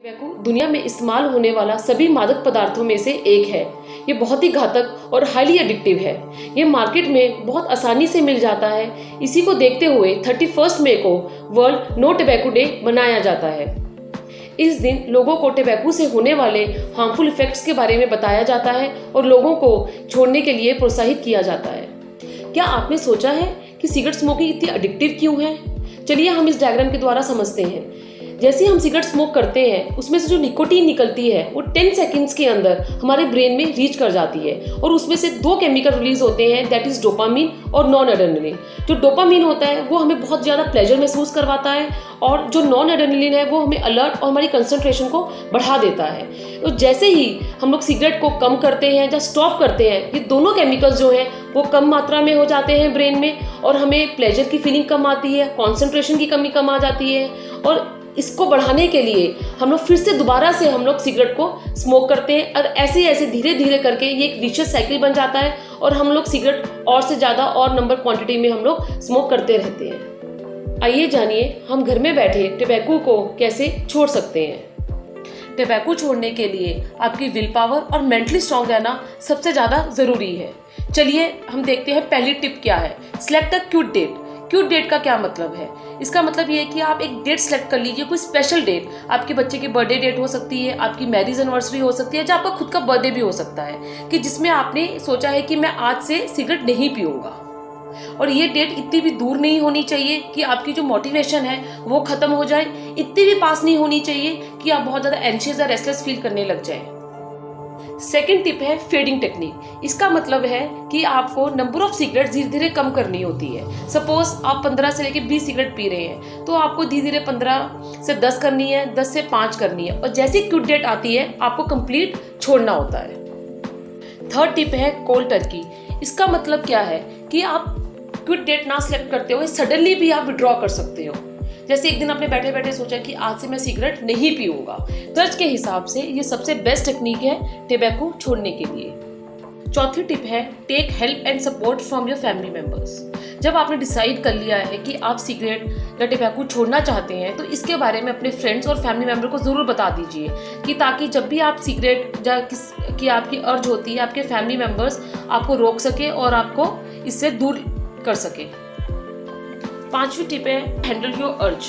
Tobacco दुनिया में इस्तेमाल होने वाला सभी मादक पदार्थों में से एक है। ये बहुत ही घातक और हाईली एडिक्टिव है। ये मार्केट में बहुत आसानी से मिल जाता है। इसी को देखते हुए 31 मई को वर्ल्ड नो टोबैको डे मनाया जाता है। इस दिन लोगों को टोबैको से होने वाले हार्मफुल इफेक्ट्स के बारे में बताया जाता है और लोगों को छोड़ने के लिए प्रोत्साहित किया जाता है। क्या आपने सोचा है कि सिगरेट स्मोकिंग इतनी एडिक्टिव क्यों है? चलिए हम इस डायग्राम के द्वारा समझते हैं। जैसे हम सिगरेट स्मोक करते हैं, उसमें से जो निकोटीन निकलती है वो 10 सेकंड्स के अंदर हमारे ब्रेन में रीच कर जाती है और उसमें से दो केमिकल रिलीज होते हैं, दैट इज डोपामिन और नॉन एड्रेनलिन। जो डोपामिन होता है वो हमें बहुत ज़्यादा प्लेजर महसूस करवाता है और जो नॉन एड्रेनलिन है वो हमें अलर्ट और हमारी कंसंट्रेशन को बढ़ा देता है। तो जैसे ही हम लोग सिगरेट को कम करते हैं या स्टॉप करते हैं, ये दोनों केमिकल्स जो हैं वो कम मात्रा में हो जाते हैं ब्रेन में और हमें प्लेजर की फीलिंग कम आती है, कॉन्सेंट्रेशन की कमी कम आ जाती है। और इसको बढ़ाने के लिए हम लोग फिर से दोबारा से हम लोग सिगरेट को स्मोक करते हैं और ऐसे ऐसे धीरे धीरे करके ये एक विशियस साइकिल बन जाता है और हम लोग सिगरेट और से ज़्यादा और नंबर क्वांटिटी में हम लोग स्मोक करते रहते हैं। आइए जानिए हम घर में बैठे टोबैको को कैसे छोड़ सकते हैं। टोबैको छोड़ने के लिए आपकी विल पावर और मेंटली स्ट्रांग रहना सबसे ज़्यादा ज़रूरी है। चलिए हम देखते हैं पहली टिप क्या है। Select a cute date. Cute date का क्या मतलब है? इसका मतलब ये है कि आप एक डेट सेलेक्ट कर लीजिए, कोई स्पेशल डेट। आपके बच्चे की बर्थडे डेट हो सकती है, आपकी मैरिज एनिवर्सरी हो सकती है, या आपका खुद का बर्थडे भी हो सकता है कि जिसमें आपने सोचा है कि मैं आज से सिगरेट नहीं पीऊंगा। और ये डेट इतनी भी दूर नहीं होनी चाहिए कि आपकी जो मोटिवेशन है वो खत्म हो जाए, इतनी भी पास नहीं होनी चाहिए कि आप बहुत ज़्यादा एंशियस या रेस्टलेस फील करने लग जाए। सेकेंड टिप है फेडिंग टेक्निक। इसका मतलब है कि आपको नंबर ऑफ सिगरेट धीरे धीरे कम करनी होती है। सपोज आप 15 से लेकर 20 सिगरेट पी रहे हैं तो आपको धीरे धीरे 15 से 10 करनी है, 10 से 5 करनी है और जैसी क्यूट डेट आती है आपको कंप्लीट छोड़ना होता है। थर्ड टिप है कोल्ड टर्की। इसका मतलब क्या है कि आप क्यूट डेट ना सिलेक्ट करते हुए सडनली भी आप विड्रॉ कर सकते हो। जैसे एक दिन आपने बैठे बैठे सोचा कि आज से मैं सिगरेट नहीं पीऊंगा, दर्ज के हिसाब से ये सबसे बेस्ट टेक्निक है टोबैको छोड़ने के लिए। चौथी टिप है take help and support from your family members. जब आपने डिसाइड कर लिया है कि आप सिगरेट या टोबैको छोड़ना चाहते हैं तो इसके बारे में अपने फ्रेंड्स और फैमिली मेंबर को ज़रूर बता दीजिए कि ताकि जब भी आप सिगरेट या की आपकी अर्ज होती है आपके फैमिली मेंबर्स आपको रोक सके और आपको इससे दूर कर सके। पांचवी टिप है हैंडल योर अर्ज।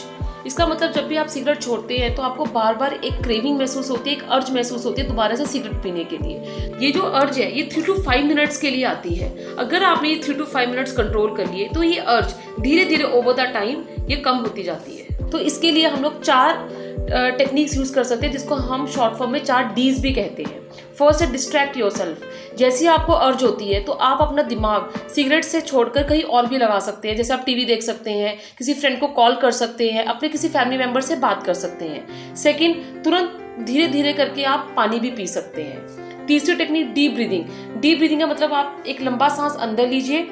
इसका मतलब जब भी आप सिगरेट छोड़ते हैं तो आपको बार बार एक क्रेविंग महसूस होती है, एक अर्ज महसूस होती है दोबारा से सिगरेट पीने के लिए। ये जो अर्ज है ये 3 to 5 मिनट्स के लिए आती है। अगर आपने ये 3 to 5 मिनट्स कंट्रोल कर लिए तो ये अर्ज धीरे धीरे ओवर द टाइम ये कम होती जाती है। तो इसके लिए हम लोग 4 टेक्निक्स यूज कर सकते हैं जिसको हम शॉर्ट फॉर्म में 4 Ds भी कहते हैं। फर्स्ट है डिस्ट्रैक्ट योरसेल्फ। जैसे ही आपको अर्ज होती है तो आप अपना दिमाग सिगरेट से छोड़कर कहीं और भी लगा सकते हैं। जैसे आप टीवी देख सकते हैं, किसी फ्रेंड को कॉल कर सकते हैं, अपने किसी फैमिली मेंबर से बात कर सकते हैं। सेकंड, तुरंत धीरे धीरे करके आप पानी भी पी सकते हैं। तीसरी technique deep breathing. Deep breathing का मतलब आप एक लंबा सांस अंदर लीजिए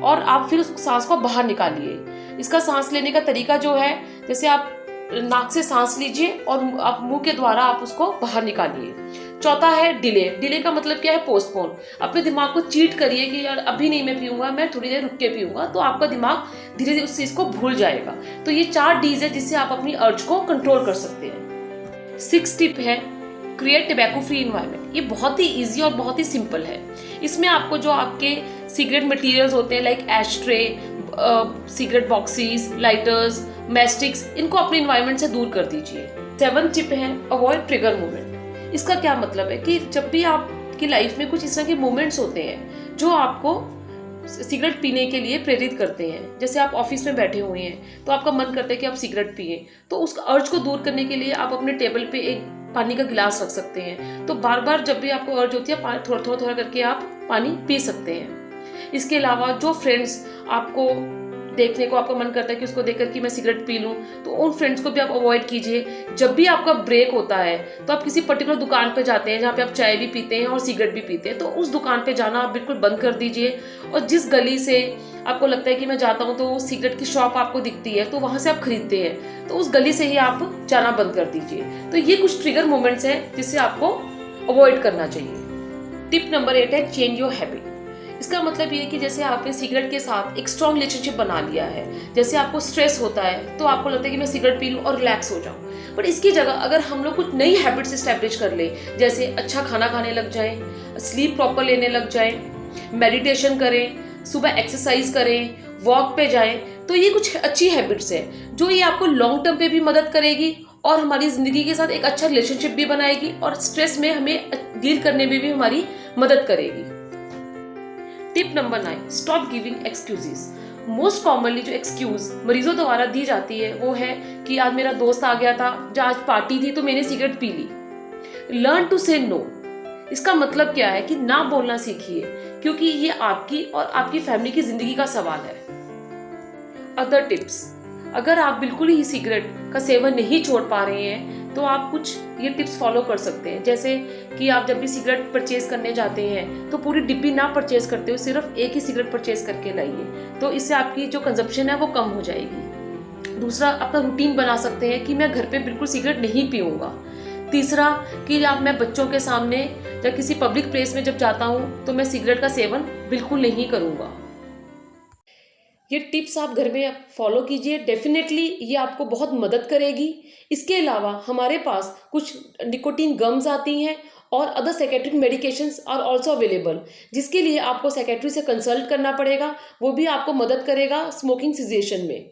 और आप फिर उस सांस को बाहर निकालिए। इसका सांस लेने का तरीका जो है, जैसे आप नाक से सांस लीजिए और आप मुंह के द्वारा आप उसको बाहर निकालिए। चौथा है डिले। डिले का मतलब क्या है? पोस्टपोन। अपने दिमाग को चीट करिए कि यार अभी नहीं मैं पीऊंगा, मैं थोड़ी देर रुक के पीऊंगा, तो आपका दिमाग धीरे धीरे उस चीज को भूल जाएगा। तो ये 4 Ds है जिससे आप अपनी अर्ज को कंट्रोल कर सकते हैं। 6 टिप है क्रिएट टोबैको फ्री एनवायरनमेंट। ये बहुत ही ईजी और बहुत ही सिंपल है। इसमें आपको जो आपके सिगरेट मटेरियल्स होते हैं लाइक एश ट्रे, सिगरेट बॉक्सेस, लाइटर्स, मैस्टिक्स, इनको अपने एनवायरनमेंट से दूर कर दीजिए। 7 टिप है अवॉइड ट्रिगर मोमेंट। इसका क्या मतलब है कि जब भी आपकी लाइफ में कुछ इस तरह के मोमेंट्स होते हैं जो आपको सिगरेट पीने के लिए प्रेरित करते हैं, जैसे आप ऑफिस में बैठे हुए हैं तो आपका मन करता है कि आप सिगरेट पिए, तो उस अर्ज को दूर करने के लिए आप अपने टेबल पे एक पानी का गिलास रख सकते हैं। तो बार बार जब भी आपको अर्ज होती है थोड़ा थोड़ा थोड़ा करके आप पानी पी सकते हैं। इसके अलावा जो फ्रेंड्स आपको देखने को आपका मन करता है कि उसको देखकर कि मैं सिगरेट पी लूं, तो उन फ्रेंड्स को भी आप अवॉइड कीजिए। जब भी आपका ब्रेक होता है तो आप किसी पर्टिकुलर दुकान पे जाते हैं जहाँ पे आप चाय भी पीते हैं और सिगरेट भी पीते हैं, तो उस दुकान पे जाना आप बिल्कुल बंद कर दीजिए। और जिस गली से आपको लगता है कि मैं जाता हूँ तो वो सिगरेट की शॉप आपको दिखती है तो वहाँ से आप खरीदते हैं, तो उस गली से ही आप जाना बंद कर दीजिए। तो ये कुछ ट्रिगर मोमेंट्स हैं जिससे आपको अवॉइड करना चाहिए। टिप नंबर 8 है चेंज योर हैबिट। इसका मतलब ये है कि जैसे आपने सिगरेट के साथ एक स्ट्रॉन्ग रिलेशनशिप बना लिया है, जैसे आपको स्ट्रेस होता है तो आपको लगता है कि मैं सिगरेट पी लूँ और रिलैक्स हो जाऊँ। बट इसकी जगह अगर हम लोग कुछ नई हैबिट्स इस्टेब्लिश कर ले, जैसे अच्छा खाना खाने लग जाएं, स्लीप प्रॉपर लेने लग जाएं, मेडिटेशन करें, सुबह एक्सरसाइज करें, वॉक पे जाएं, तो ये कुछ अच्छी हैबिट्स हैं जो ये आपको लॉन्ग टर्म पे भी मदद करेगी और हमारी ज़िंदगी के साथ एक अच्छा रिलेशनशिप भी बनाएगी और स्ट्रेस में हमें डील करने में भी हमारी मदद करेगी। Tip number 9, stop giving excuses. Most commonly जो एक्सक्यूज मरीजों द्वारा दी जाती है वो है कि आज मेरा दोस्त आ गया था, आज पार्टी थी तो मैंने सिगरेट पी ली। Learn to say no. इसका मतलब क्या है कि ना बोलना सीखिए, क्योंकि ये आपकी और आपकी फैमिली की जिंदगी का सवाल है। अदर टिप्स, अगर आप बिल्कुल ही सिगरेट का सेवन नहीं छोड़ पा रहे हैं तो आप कुछ ये टिप्स फॉलो कर सकते हैं, जैसे कि आप जब भी सिगरेट परचेज करने जाते हैं तो पूरी डिब्बी ना परचेज करते हो, सिर्फ एक ही सिगरेट परचेज करके लाइए, तो इससे आपकी जो कंजप्शन है वो कम हो जाएगी। दूसरा, अपना रूटीन बना सकते हैं कि मैं घर पे बिल्कुल सिगरेट नहीं पीऊँगा। तीसरा, कि मैं बच्चों के सामने या किसी पब्लिक प्लेस में जब जाता हूँ तो मैं सिगरेट का सेवन बिल्कुल नहीं करूँगा। ये टिप्स आप घर में फॉलो कीजिए, डेफिनेटली ये आपको बहुत मदद करेगी। इसके अलावा हमारे पास कुछ निकोटीन गम्स आती हैं और other psychiatric medications are also available, जिसके लिए आपको साइकेट्री से कंसल्ट करना पड़ेगा, वो भी आपको मदद करेगा स्मोकिंग सिजेशन में।